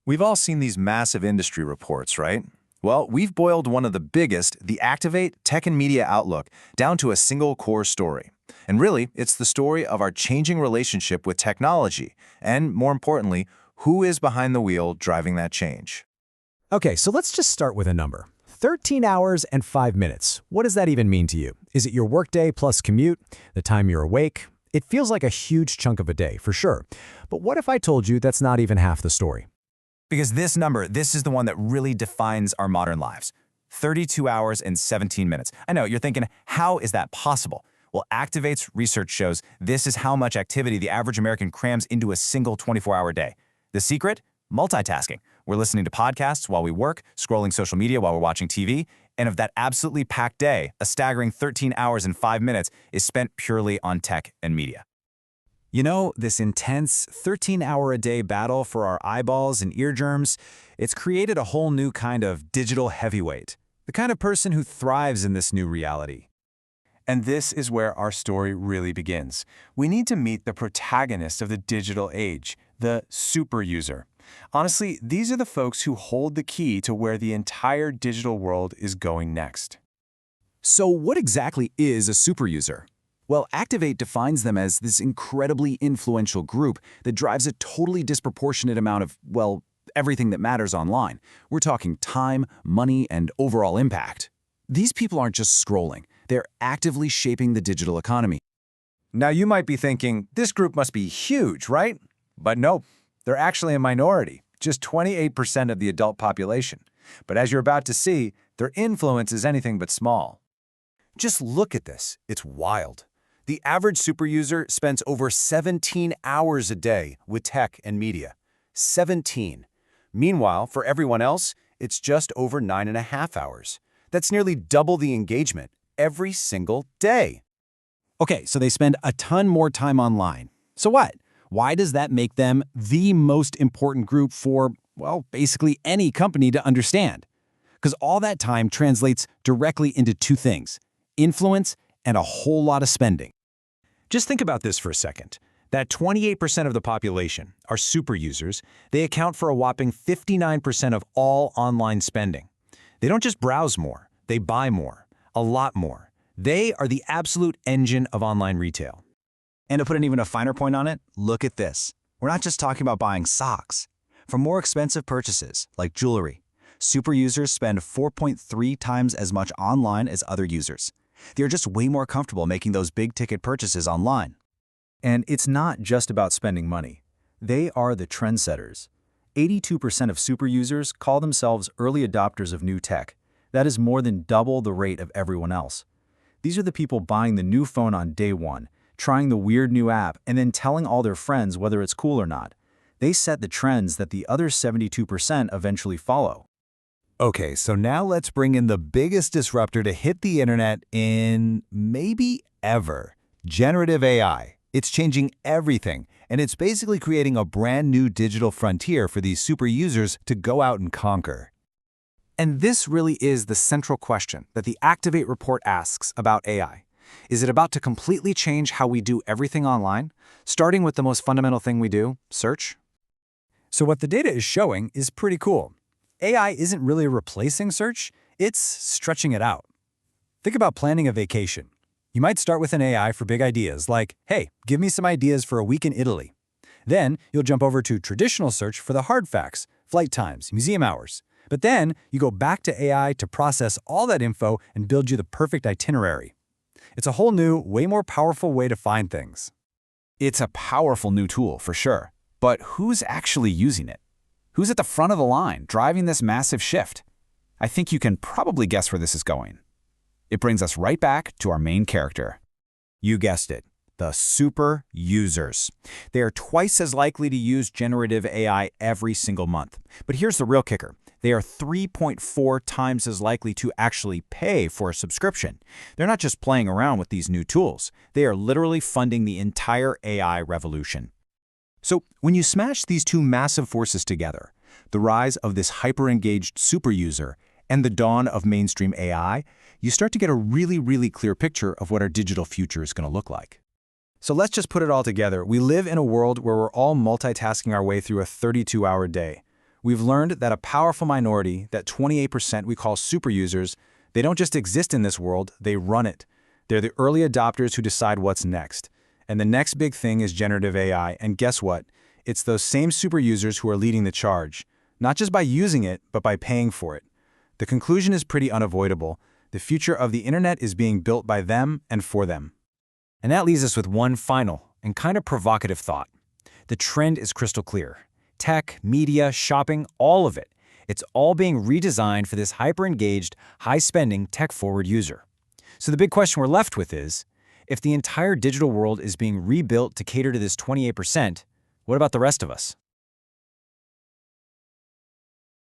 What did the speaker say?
We've all seen these massive industry reports, right? Well, we've boiled one of the biggest, the Activate Tech and Media Outlook, down to a single core story. And really, it's the story of our changing relationship with technology, and more importantly, who is behind the wheel driving that change. Okay, so let's just start with a number. 13 hours and 5 minutes. What does that even mean to you? Is it your workday plus commute, the time you're awake? It feels like a huge chunk of a day, for sure. But what if I told you that's not even half the story? Because this number, this is the one that really defines our modern lives. 32 hours and 17 minutes. I know, you're thinking, how is that possible? Well, Activate's research shows this is how much activity the average American crams into a single 24-hour day. The secret? Multitasking. We're listening to podcasts while we work, scrolling social media while we're watching TV, and of that absolutely packed day, a staggering 13 hours and 5 minutes is spent purely on tech and media. You know, this intense 13-hour-a-day battle for our eyeballs and eardrums, it's created a whole new kind of digital heavyweight, the kind of person who thrives in this new reality. And this is where our story really begins. We need to meet the protagonist of the digital age, the super user. Honestly, these are the folks who hold the key to where the entire digital world is going next. So what exactly is a super user? Well, Activate defines them as this incredibly influential group that drives a totally disproportionate amount of, well, everything that matters online. We're talking time, money, and overall impact. These people aren't just scrolling. They're actively shaping the digital economy. Now you might be thinking, this group must be huge, right? But nope, they're actually a minority, just 28% of the adult population. But as you're about to see, their influence is anything but small. Just look at this, it's wild. The average super user spends over 17 hours a day with tech and media. 17. Meanwhile, for everyone else, it's just over 9.5 hours. That's nearly double the engagement every single day. Okay, so they spend a ton more time online. So what? Why does that make them the most important group for, well, basically any company to understand? Because all that time translates directly into two things: influence and a whole lot of spending. Just think about this for a second. That 28% of the population are super users. They account for a whopping 59% of all online spending. They don't just browse more, they buy more, a lot more. They are the absolute engine of online retail. And to put an even a finer point on it, look at this. We're not just talking about buying socks. For more expensive purchases, like jewelry, super users spend 4.3 times as much online as other users. They're just way more comfortable making those big-ticket purchases online. And it's not just about spending money. They are the trendsetters. 82% of super users call themselves early adopters of new tech. That is more than double the rate of everyone else. These are the people buying the new phone on day one, trying the weird new app, and then telling all their friends whether it's cool or not. They set the trends that the other 72% eventually follow. Okay, so now let's bring in the biggest disruptor to hit the internet in maybe ever. Generative AI. It's changing everything, and it's basically creating a brand new digital frontier for these super users to go out and conquer. And this really is the central question that the Activate report asks about AI. Is it about to completely change how we do everything online, starting with the most fundamental thing we do, search? So what the data is showing is pretty cool. AI isn't really replacing search, it's stretching it out. Think about planning a vacation. You might start with an AI for big ideas like, hey, give me some ideas for a week in Italy. Then you'll jump over to traditional search for the hard facts, flight times, museum hours. But then you go back to AI to process all that info and build you the perfect itinerary. It's a whole new, way more powerful way to find things. It's a powerful new tool, for sure. But who's actually using it? Who's at the front of the line, driving this massive shift? I think you can probably guess where this is going. It brings us right back to our main character. You guessed it, the super users. They are twice as likely to use generative AI every single month. But here's the real kicker. They are 3.4 times as likely to actually pay for a subscription. They're not just playing around with these new tools. They are literally funding the entire AI revolution. So when you smash these two massive forces together, the rise of this hyper-engaged super user and the dawn of mainstream AI, you start to get a really clear picture of what our digital future is going to look like. So let's just put it all together. We live in a world where we're all multitasking our way through a 32-hour day. We've learned that a powerful minority, that 28% we call super users, they don't just exist in this world, they run it. They're the early adopters who decide what's next. And the next big thing is generative AI, and guess what? It's those same super users who are leading the charge, not just by using it, but by paying for it. The conclusion is pretty unavoidable. The future of the internet is being built by them and for them. And that leaves us with one final and kind of provocative thought. The trend is crystal clear. Tech, media, shopping, all of it. It's all being redesigned for this hyper-engaged, high-spending, tech-forward user. So the big question we're left with is, if the entire digital world is being rebuilt to cater to this 28%, what about the rest of us?